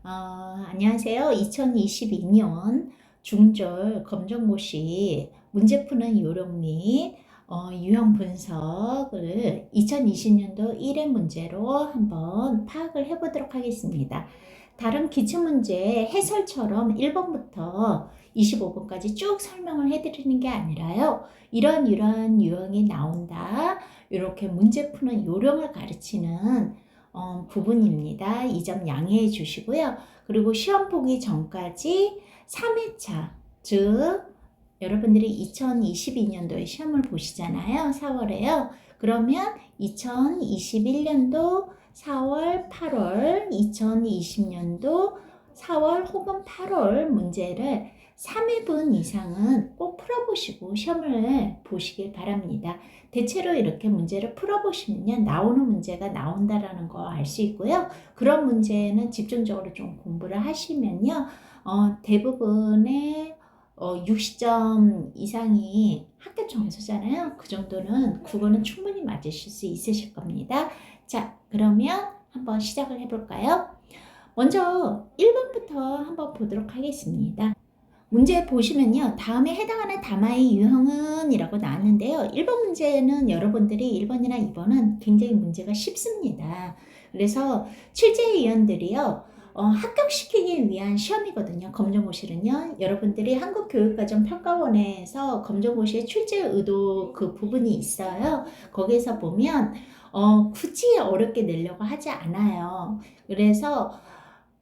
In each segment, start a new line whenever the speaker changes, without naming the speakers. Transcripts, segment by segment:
안녕하세요. 2022년 중졸 검정고시 문제 푸는 요령 및 유형 분석을 2020년도 1회 문제로 한번 파악을 해보도록 하겠습니다. 다른 기출문제 해설처럼 1번부터 25번까지 쭉 설명을 해드리는 게 아니라요. 이러한 유형이 나온다. 이렇게 문제 푸는 요령을 가르치는 부분입니다. 이 점 양해해 주시고요. 그리고 시험 보기 전까지 3회차, 즉 여러분들이 2022년도에 시험을 보시잖아요. 4월에요. 그러면 2021년도 4월, 8월, 2020년도 4월 혹은 8월 문제를 3회분 이상은 꼭 풀어보시고 시험을 보시길 바랍니다. 대체로 이렇게 문제를 풀어보시면 나오는 문제가 나온다라는 거 알 수 있고요. 그런 문제는 집중적으로 좀 공부를 하시면요. 대부분의 60점 이상이 합격 점수잖아요. 그 정도는 국어는 충분히 맞으실 수 있으실 겁니다. 자, 그러면 한번 시작을 해볼까요? 먼저 1번부터 한번 보도록 하겠습니다. 문제 보시면요. 다음에 해당하는 담화의 유형은 이라고 나왔는데요. 1번 문제는 여러분들이 1번이나 2번은 굉장히 문제가 쉽습니다. 그래서 출제위원들이요. 합격시키기 위한 시험이거든요. 검정고시는요. 여러분들이 한국교육과정평가원에서 검정고시의 출제 의도 그 부분이 있어요. 거기에서 보면 굳이 어렵게 내려고 하지 않아요. 그래서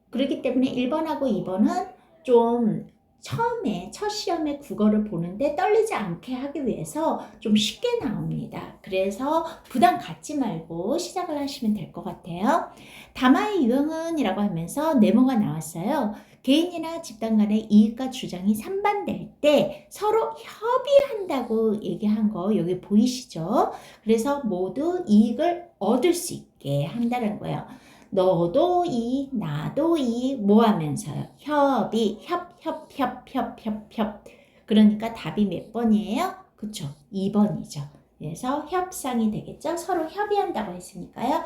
그렇기 때문에 1번하고 2번은 좀 처음에 첫 시험에 국어를 보는데 떨리지 않게 하기 위해서 좀 쉽게 나옵니다. 그래서 부담 갖지 말고 시작을 하시면 될 것 같아요. 담화의 유형은 이라고 하면서 네모가 나왔어요. 개인이나 집단 간의 이익과 주장이 상반될 때 서로 협의한다고 얘기한 거 여기 보이시죠? 그래서 모두 이익을 얻을 수 있게 한다는 거예요. 너도 이익, 나도 이익, 뭐 하면서요? 협의, 협. 그러니까 답이 몇 번이에요? 그쵸? 2번이죠. 그래서 협상이 되겠죠? 서로 협의한다고 했으니까요.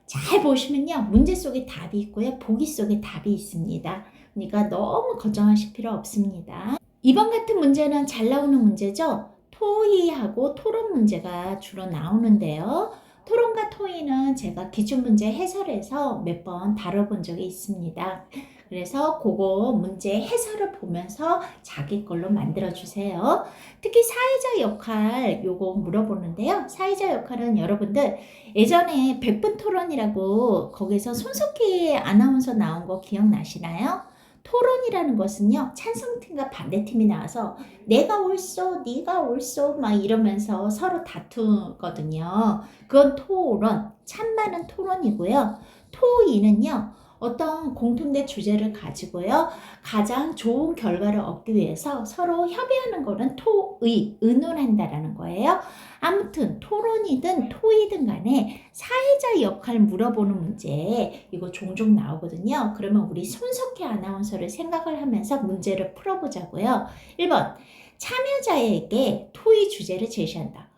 잘 보시면요. 문제 속에 답이 있고요. 보기 속에 답이 있습니다. 그러니까 너무 걱정하실 필요 없습니다. 2번 같은 문제는 잘 나오는 문제죠? 토의하고 토론 문제가 주로 나오는데요. 토론과 토의는 제가 기출문제 해설에서 몇 번 다뤄본 적이 있습니다. 그래서 그거 문제 해설을 보면서 자기 걸로 만들어 주세요. 특히 사회자 역할 요거 물어보는데요. 사회자 역할은 여러분들 예전에 100분 토론이라고 거기서 손석희 아나운서 나온 거 기억나시나요? 토론이라는 것은요, 찬성팀과 반대팀이 나와서 내가 옳소, 네가 옳소 막 이러면서 서로 다투거든요. 그건 토론, 찬반은 토론이고요. 토의는요, 어떤 공통된 주제를 가지고요, 가장 좋은 결과를 얻기 위해서 서로 협의하는 거는 토의, 의논한다라는 거예요. 아무튼 토론이든 토의든 간에 사회자 역할 물어보는 문제 이거 종종 나오거든요. 그러면 우리 손석희 아나운서를 생각을 하면서 문제를 풀어보자고요. 1번 참여자에게 토의 주제를 제시한다.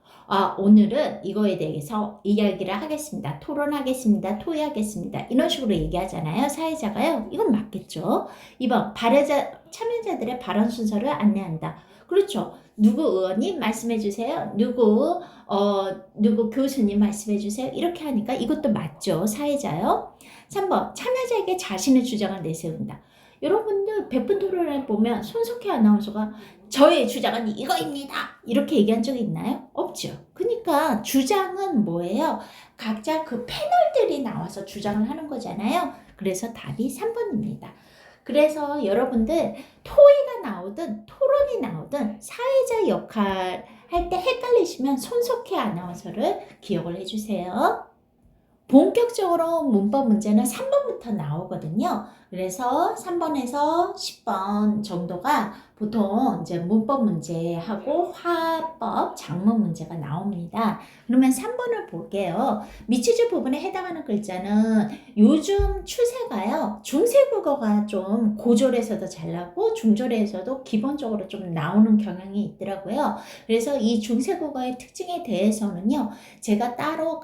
오늘은 이거에 대해서 이야기를 하겠습니다. 토론하겠습니다. 토의하겠습니다. 이런 식으로 얘기하잖아요. 사회자가요. 이건 맞겠죠. 2번 참여자들의 발언 순서를 안내한다. 그렇죠. 누구 의원님 말씀해 주세요. 누구 교수님 말씀해 주세요. 이렇게 하니까 이것도 맞죠. 사회자요. 3번 참여자에게 자신의 주장을 내세운다. 여러분들 100분 토론을 보면 손석희 아나운서가 저의 주장은 이거입니다. 이렇게 얘기한 적이 있나요? 없죠. 그러니까 주장은 뭐예요? 각자 그 패널들이 나와서 주장을 하는 거잖아요. 그래서 답이 3번입니다. 그래서 여러분들 토의가 나오든 토론이 나오든 사회자 역할 할 때 헷갈리시면 손석희 아나운서를 기억을 해주세요. 본격적으로 문법 문제는 3번부터 나오거든요. 그래서 3번에서 10번 정도가 보통 이제 문법 문제하고 화법, 작문 문제가 나옵니다. 그러면 3번을 볼게요. 미치즈 부분에 해당하는 글자는 요즘 추세가요. 중세국어가 좀 고졸에서도 잘 나오고 중졸에서도 기본적으로 좀 나오는 경향이 있더라고요. 그래서 이 중세국어의 특징에 대해서는요. 제가 따로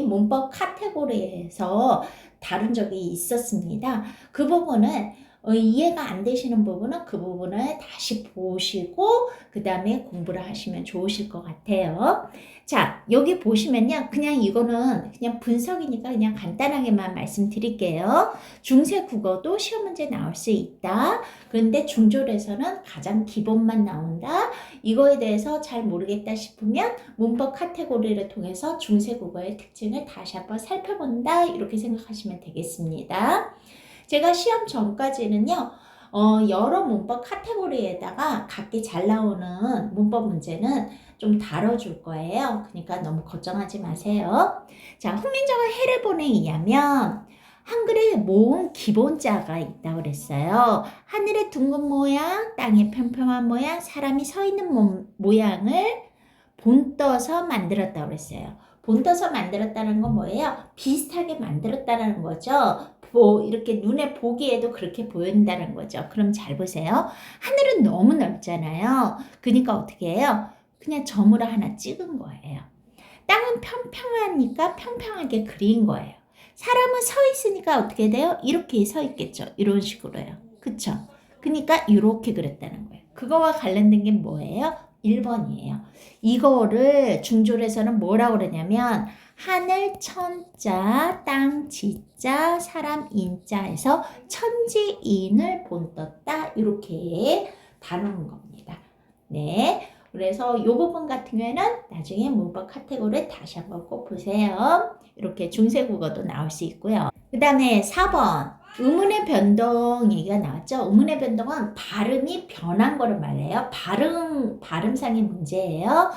문법 카테고리에서 다룬 적이 있었습니다. 그 부분은 이해가 안 되시는 부분은 그 부분을 다시 보시고 그 다음에 공부를 하시면 좋으실 것 같아요. 자, 여기 보시면요. 그냥 이거는 그냥 분석이니까 그냥 간단하게만 말씀드릴게요. 중세 국어도 시험 문제 나올 수 있다. 그런데 중졸에서는 가장 기본만 나온다. 이거에 대해서 잘 모르겠다 싶으면 문법 카테고리를 통해서 중세 국어의 특징을 다시 한번 살펴본다. 이렇게 생각하시면 되겠습니다. 제가 시험 전까지는요, 여러 문법 카테고리에다가 각기 잘 나오는 문법 문제는 좀 다뤄줄 거예요. 그러니까 너무 걱정하지 마세요. 자, 훈민정음 해례본에 의하면 한글에 모음 기본자가 있다고 그랬어요. 하늘의 둥근 모양, 땅의 평평한 모양, 사람이 서 있는 모양을 본떠서 만들었다고 그랬어요. 본떠서 만들었다는 건 뭐예요? 비슷하게 만들었다는 거죠. 이렇게 눈에 보기에도 그렇게 보인다는 거죠. 그럼 잘 보세요. 하늘은 너무 넓잖아요. 그러니까 어떻게 해요? 그냥 점으로 하나 찍은 거예요. 땅은 평평하니까 평평하게 그린 거예요. 사람은 서 있으니까 어떻게 돼요? 이렇게 서 있겠죠. 이런 식으로요. 그쵸? 그러니까 이렇게 그렸다는 거예요. 그거와 관련된 게 뭐예요? 1번이에요. 이거를 중졸에서는 뭐라고 그러냐면 하늘 천자, 땅 지자, 사람 인자에서 천지인을 본떴다. 이렇게 다루는 겁니다. 네. 그래서 이 부분 같은 경우에는 나중에 문법 카테고리 다시 한번 꼭 보세요. 이렇게 중세국어도 나올 수 있고요. 그 다음에 4번. 의문의 변동 얘기가 나왔죠. 의문의 변동은 발음이 변한 거를 말해요. 발음상의 문제예요.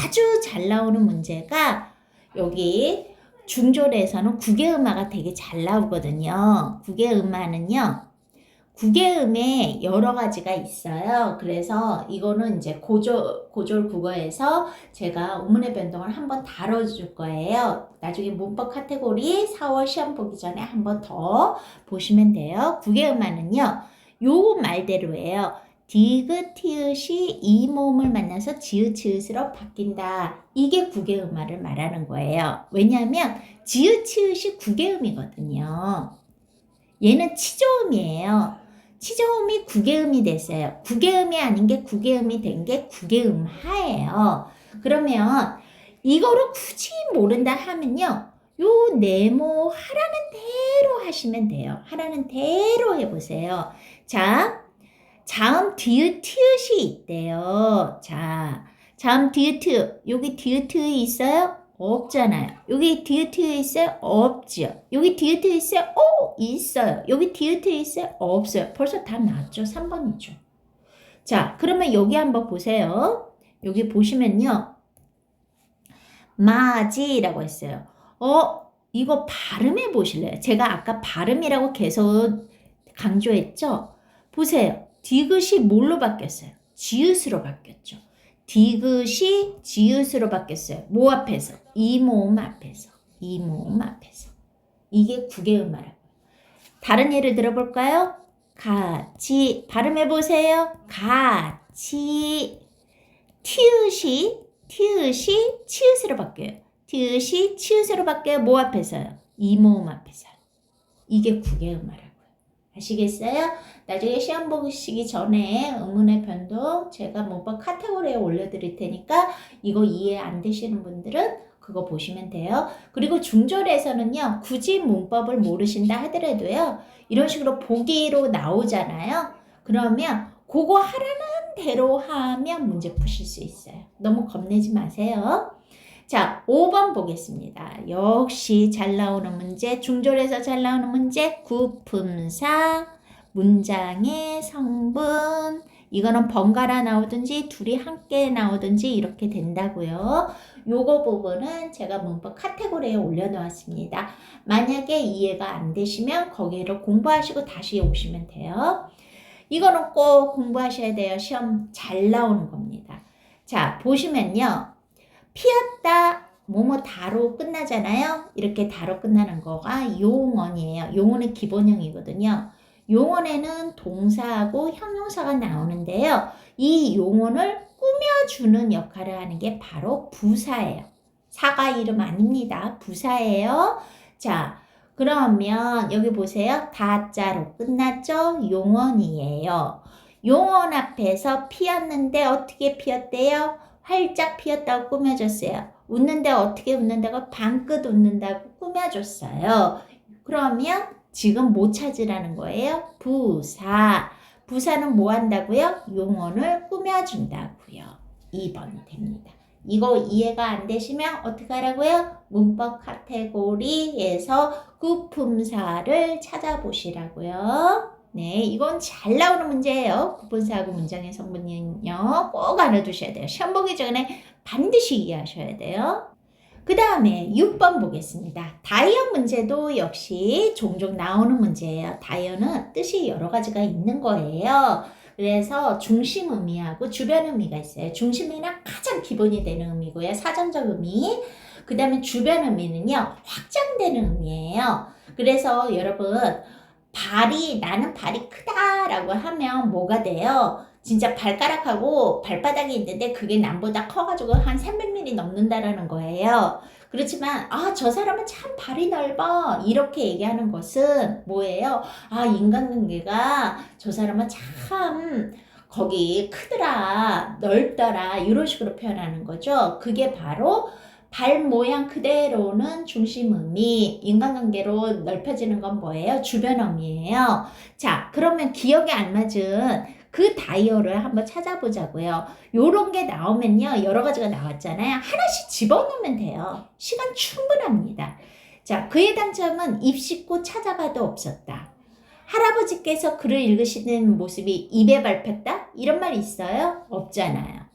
아주 잘 나오는 문제가 여기 중졸에서는 국외음화가 되게 잘 나오거든요. 국외음화는요. 국외음에 여러 가지가 있어요. 그래서 이거는 이제 고졸 국어에서 제가 의문의 변동을 한번 다뤄줄 거예요. 나중에 문법 카테고리 4월 시험 보기 전에 한번 더 보시면 돼요. 국외음화는요. 요 말대로예요. 디귿, 이 모음을 만나서 지읒, 치읒으로 바뀐다. 이게 국외음화를 말하는 거예요. 왜냐하면 지읒, 치읒이 국외음이거든요. 얘는 치조음이에요. 치조음이 국외음이 됐어요. 국외음이 아닌 게 국외음이 된 게 국외음하예요. 그러면 이거를 굳이 모른다 하면요. 요 네모 하라는 대로 하시면 돼요. 하라는 대로 해보세요. 자, 자음 디귿 티읕이 있대요. 자, 자음 디귿 티읕. 여기 디귿 티읕이 있어요? 없잖아요. 여기 디귿 티읕 있어요? 없지요. 여기 디귿 티읕 있어요? 있어요. 여기 디귿 티읕 있어요? 없어요. 벌써 답 나왔죠? 3번이죠. 자, 그러면 여기 한번 보세요. 여기 보시면요. 마지라고 했어요. 이거 발음해 보실래요? 제가 아까 발음이라고 계속 강조했죠? 보세요. 디귿이 뭘로 바뀌었어요? 지읒으로 바뀌었죠. 디귿이 지읒으로 바뀌었어요. 뭐 앞에서? 이 모음 앞에서. 이 모음 앞에서. 이게 국외음화라고요. 다른 예를 들어볼까요? 같이 발음해보세요. 같이 티읕이 치읒으로 바뀌어요. 티읕이 치읒으로 바뀌어요. 뭐 앞에서요? 이 모음 앞에서. 이게 국외음화라고요. 아시겠어요? 나중에 시험 보시기 전에 의문의 변동 제가 문법 카테고리에 올려드릴 테니까 이거 이해 안 되시는 분들은 그거 보시면 돼요. 그리고 중졸에서는요. 굳이 문법을 모르신다 하더라도요. 이런 식으로 보기로 나오잖아요. 그러면 그거 하라는 대로 하면 문제 푸실 수 있어요. 너무 겁내지 마세요. 자, 5번 보겠습니다. 역시 잘 나오는 문제, 중졸에서 잘 나오는 문제, 구품사, 문장의 성분, 이거는 번갈아 나오든지 둘이 함께 나오든지 이렇게 된다고요. 요거 부분은 제가 문법 카테고리에 올려놓았습니다. 만약에 이해가 안 되시면 거기로 공부하시고 다시 오시면 돼요. 이거는 꼭 공부하셔야 돼요. 시험 잘 나오는 겁니다. 자, 보시면요. 피었다, 뭐뭐 다로 끝나잖아요. 이렇게 다로 끝나는 거가 용언이에요. 용언은 기본형이거든요. 용언에는 동사하고 형용사가 나오는데요. 이 용언을 꾸며주는 역할을 하는 게 바로 부사예요. 사가 이름 아닙니다. 부사예요. 자, 그러면 여기 보세요. 다자로 끝났죠? 용언이에요. 용언 앞에서 피었는데 어떻게 피었대요? 활짝 피었다고 꾸며줬어요. 웃는데 어떻게 웃는다고? 방긋 웃는다고 꾸며줬어요. 그러면 지금 뭐 찾으라는 거예요? 부사. 부사는 뭐 한다고요? 용언을 꾸며준다고요. 2번이 됩니다. 이거 이해가 안 되시면 어떻게 하라고요? 문법 카테고리에서 구품사를 찾아보시라고요. 네, 이건 잘 나오는 문제예요. 구분사하고 문장의 성분은요. 꼭 알아두셔야 돼요. 시험 보기 전에 반드시 이해하셔야 돼요. 그 다음에 6번 보겠습니다. 다이어 문제도 역시 종종 나오는 문제예요. 다이어는 뜻이 여러 가지가 있는 거예요. 그래서 중심 의미하고 주변 의미가 있어요. 중심 의미는 가장 기본이 되는 의미고요. 사전적 의미. 그 다음에 주변 의미는요. 확장되는 의미예요. 그래서 여러분 나는 발이 크다라고 하면 뭐가 돼요? 진짜 발가락하고 발바닥이 있는데 그게 남보다 커가지고 한 300mm 넘는다라는 거예요. 그렇지만 저 사람은 참 발이 넓어 이렇게 얘기하는 것은 뭐예요? 인간관계가 저 사람은 참 거기 크더라 넓더라 이런 식으로 표현하는 거죠. 그게 바로 발 모양 그대로는 중심 의미, 인간관계로 넓혀지는 건 뭐예요? 주변 의미예요. 자, 그러면 기억에 안 맞은 그 다이어를 한번 찾아보자고요. 요런 게 나오면요. 여러 가지가 나왔잖아요. 하나씩 집어넣으면 돼요. 시간 충분합니다. 자, 그의 단점은 입 씻고 찾아봐도 없었다. 할아버지께서 글을 읽으시는 모습이 입에 밟혔다? 이런 말 있어요? 없잖아요.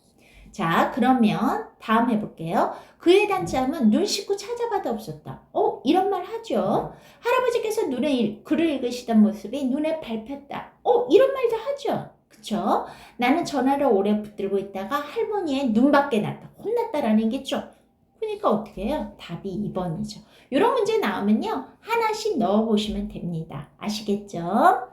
자, 그러면 다음 해볼게요. 그의 단점은 눈 씻고 찾아봐도 없었다. 이런 말 하죠. 할아버지께서 글을 읽으시던 모습이 눈에 밟혔다. 이런 말도 하죠. 그쵸? 나는 전화를 오래 붙들고 있다가 할머니의 눈밖에 났다. 혼났다라는 얘기죠. 그러니까 어떻게 해요? 답이 2번이죠. 이런 문제 나오면요. 하나씩 넣어보시면 됩니다. 아시겠죠?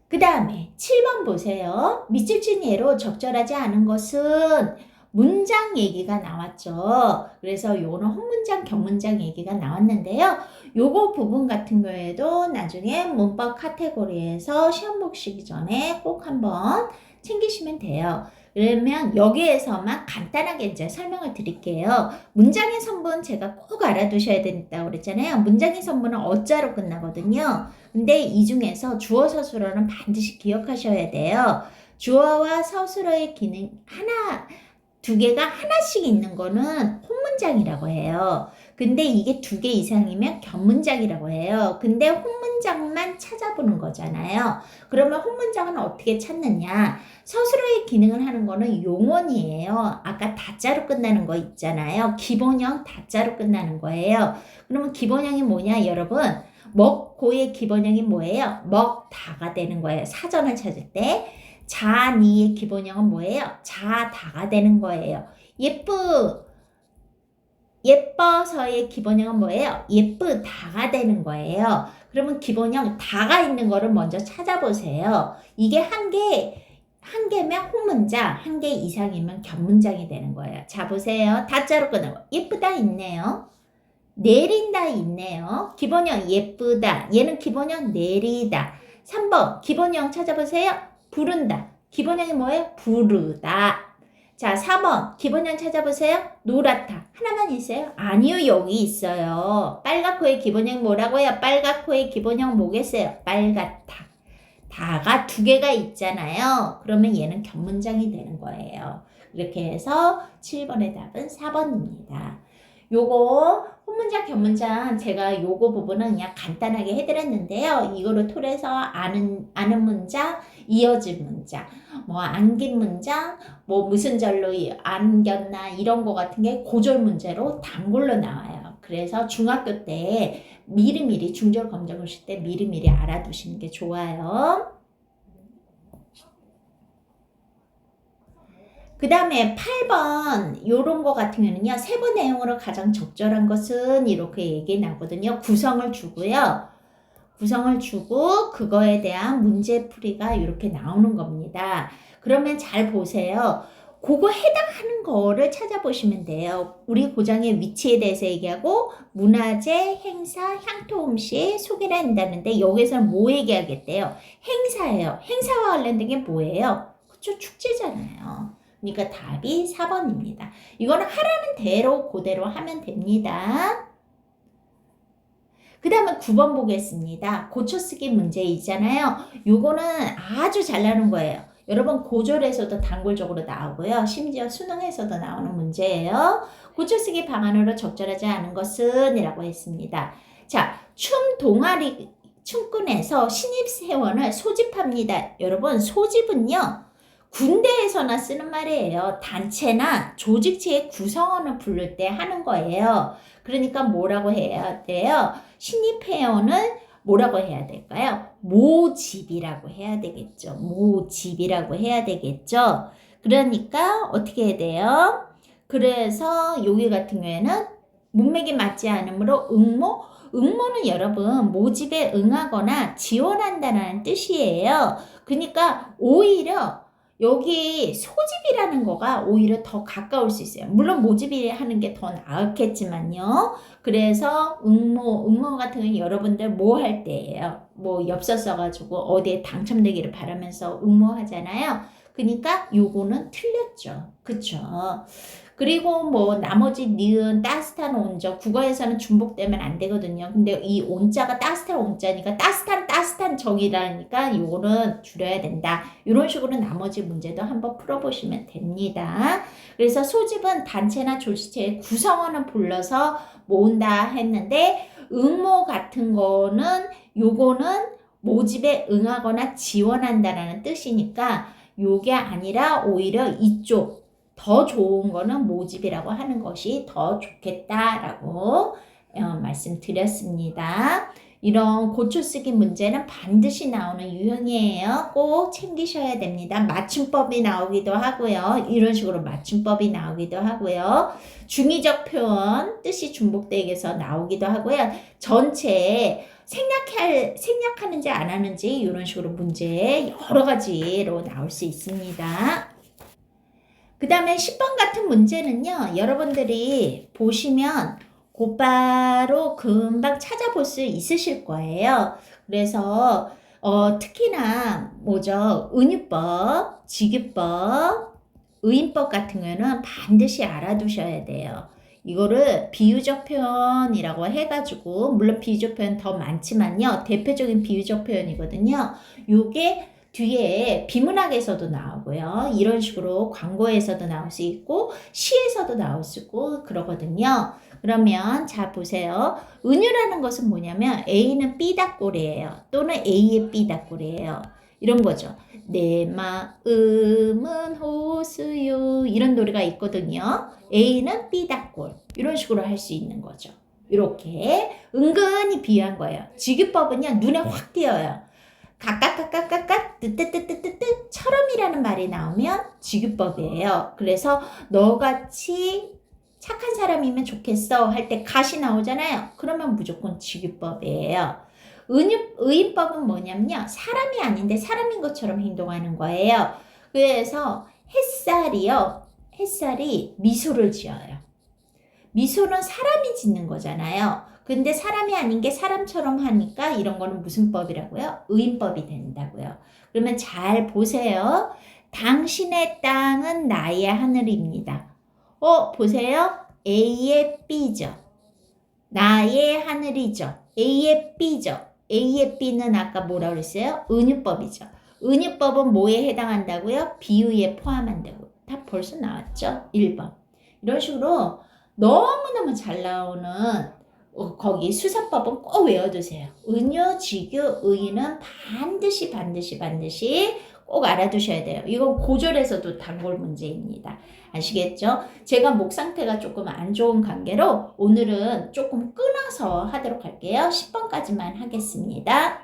그 다음에 7번 보세요. 밑줄친 예로 적절하지 않은 것은 문장 얘기가 나왔죠. 그래서 요거는 혼문장, 격문장 얘기가 나왔는데요. 요거 부분 같은 경우에도 나중에 문법 카테고리에서 시험 보시기 전에 꼭 한번 챙기시면 돼요. 그러면 여기에서만 간단하게 이제 설명을 드릴게요. 문장의 선분 제가 꼭 알아두셔야 된다고 그랬잖아요. 문장의 선분은 어자로 끝나거든요. 근데 이 중에서 주어 서술어는 반드시 기억하셔야 돼요. 주어와 서술어의 기능 두 개가 하나씩 있는 거는 혼문장이라고 해요. 근데 이게 2개 이상이면 견문장이라고 해요. 근데 혼문장만 찾아보는 거잖아요. 그러면 혼문장은 어떻게 찾느냐? 서술어의 기능을 하는 거는 용언이에요. 아까 다자로 끝나는 거 있잖아요. 기본형 다자로 끝나는 거예요. 그러면 기본형이 뭐냐, 여러분? 먹고의 기본형이 뭐예요? 먹다가 되는 거예요. 사전을 찾을 때. 자니의 기본형은 뭐예요? 자다가 되는 거예요. 예뻐서의 기본형은 뭐예요? 예쁘다가 되는 거예요. 그러면 기본형 다가 있는 거를 먼저 찾아보세요. 이게 한 개면 혼문장, 1개 이상이면 견문장이 되는 거예요. 자, 보세요. 다자로 끝나고 예쁘다 있네요. 내린다 있네요. 기본형 예쁘다. 얘는 기본형 내리다. 3번 기본형 찾아보세요. 부른다. 기본형이 뭐예요? 부르다. 자, 4번 기본형 찾아보세요. 노랗다. 하나만 있어요? 아니요, 여기 있어요. 빨갛고의 기본형 뭐라고요? 빨갛고의 기본형 뭐겠어요? 빨갛다. 다가 2개가 있잖아요. 그러면 얘는 견문장이 되는 거예요. 이렇게 해서 7번의 답은 4번입니다. 요거 혼문장, 견문장 제가 요거 부분은 그냥 간단하게 해드렸는데요. 이거를 토해서 아는 문장, 이어진 문장, 뭐 안긴 문장, 뭐 무슨 절로 안겼나 이런 거 같은 게 고절 문제로 단골로 나와요. 그래서 중학교 때 미리미리 중절 검정을 칠 때 미리미리 알아두시는 게 좋아요. 그 다음에 8번 요런 거 같은 경우는요. 세부 내용으로 가장 적절한 것은 이렇게 얘기 나거든요. 구성을 주고요. 구성을 주고 그거에 대한 문제풀이가 이렇게 나오는 겁니다. 그러면 잘 보세요. 그거 해당하는 거를 찾아보시면 돼요. 우리 고장의 위치에 대해서 얘기하고 문화재, 행사, 향토 음식 소개를 한다는데 여기서는 뭐 얘기하겠대요? 행사예요. 행사와 관련된 게 뭐예요? 그쵸, 축제잖아요. 그러니까 답이 4번입니다. 이거는 하라는 대로 그대로 하면 됩니다. 그 다음에 9번 보겠습니다. 고쳐쓰기 문제 있잖아요. 요거는 아주 잘 나오는 거예요. 여러분 고졸에서도 단골적으로 나오고요. 심지어 수능에서도 나오는 문제예요. 고쳐쓰기 방안으로 적절하지 않은 것은 이라고 했습니다. 자, 춤 동아리 춤꾼에서 신입회원을 소집합니다. 여러분 소집은요. 군대에서나 쓰는 말이에요. 단체나 조직체의 구성원을 부를 때 하는 거예요. 그러니까 뭐라고 해야 돼요? 신입회원을 뭐라고 해야 될까요? 모집이라고 해야 되겠죠. 모집이라고 해야 되겠죠. 그러니까 어떻게 해야 돼요? 그래서 여기 같은 경우에는 문맥이 맞지 않으므로 응모? 응모는 여러분 모집에 응하거나 지원한다는 뜻이에요. 그러니까 오히려 여기 소집이라는 거가 오히려 더 가까울 수 있어요. 물론 모집이 하는 게 더 나았겠지만요. 그래서 응모 같은 경우는 여러분들 뭐 할 때예요? 뭐 엽서 써가지고 어디에 당첨되기를 바라면서 응모하잖아요. 그러니까 요거는 틀렸죠. 그쵸? 그리고 뭐 나머지 니은 따뜻한 온저 국어에서는 중복되면 안 되거든요. 근데 이 온자가 따뜻한 온자니까 따뜻한 정이라니까 요거는 줄여야 된다. 이런 식으로 나머지 문제도 한번 풀어보시면 됩니다. 그래서 소집은 단체나 조직체의 구성원을 불러서 모은다 했는데 응모 같은 거는 요거는 모집에 응하거나 지원한다라는 뜻이니까 요게 아니라 오히려 이쪽 더 좋은 거는 모집이라고 하는 것이 더 좋겠다라고 말씀드렸습니다. 이런 고쳐쓰기 문제는 반드시 나오는 유형이에요. 꼭 챙기셔야 됩니다. 맞춤법이 나오기도 하고요. 이런 식으로 맞춤법이 나오기도 하고요. 중의적 표현, 뜻이 중복되어서 나오기도 하고요. 전체에 생략하는지 안 하는지 이런 식으로 문제 여러 가지로 나올 수 있습니다. 그 다음에 10번 같은 문제는요. 여러분들이 보시면 곧바로 금방 찾아볼 수 있으실 거예요. 그래서 특히나 뭐죠? 은유법, 직유법, 의인법 같은 경우는 반드시 알아두셔야 돼요. 이거를 비유적 표현이라고 해가지고 물론 비유적 표현 더 많지만요. 대표적인 비유적 표현이거든요. 요게 뒤에 비문학에서도 나오고요. 이런 식으로 광고에서도 나올 수 있고 시에서도 나올 수 있고 그러거든요. 그러면 자 보세요. 은유라는 것은 뭐냐면 A는 B답골이에요. 또는 A의 B답골이에요. 이런 거죠. 내 마음은 호수요 이런 노래가 있거든요. A는 B답골 이런 식으로 할 수 있는 거죠. 이렇게 은근히 비유한 거예요. 직유법은요 눈에 확 띄어요. 가까까까까까 뜨뜨뜨뜨뜨뜨 처럼이라는 말이 나오면 직유법이에요. 그래서 너같이 착한 사람이면 좋겠어 할 때 갓이 나오잖아요. 그러면 무조건 직유법이에요. 의인법은 뭐냐면요. 사람이 아닌데 사람인 것처럼 행동하는 거예요. 그래서 햇살이 미소를 지어요. 미소는 사람이 짓는 거잖아요. 근데 사람이 아닌 게 사람처럼 하니까 이런 거는 무슨 법이라고요? 의인법이 된다고요. 그러면 잘 보세요. 당신의 땅은 나의 하늘입니다. 보세요. A의 B죠. 나의 하늘이죠. A의 B죠. A의 B는 아까 뭐라고 그랬어요? 은유법이죠. 은유법은 뭐에 해당한다고요? 비유에 포함한다고. 다 벌써 나왔죠? 1번. 이런 식으로 너무너무 잘 나오는 거기 수사법은 꼭 외워두세요. 은유, 직유, 의는 반드시 꼭 알아두셔야 돼요. 이건 고졸에서도 단골 문제입니다. 아시겠죠? 제가 목 상태가 조금 안 좋은 관계로 오늘은 조금 끊어서 하도록 할게요. 10번까지만 하겠습니다.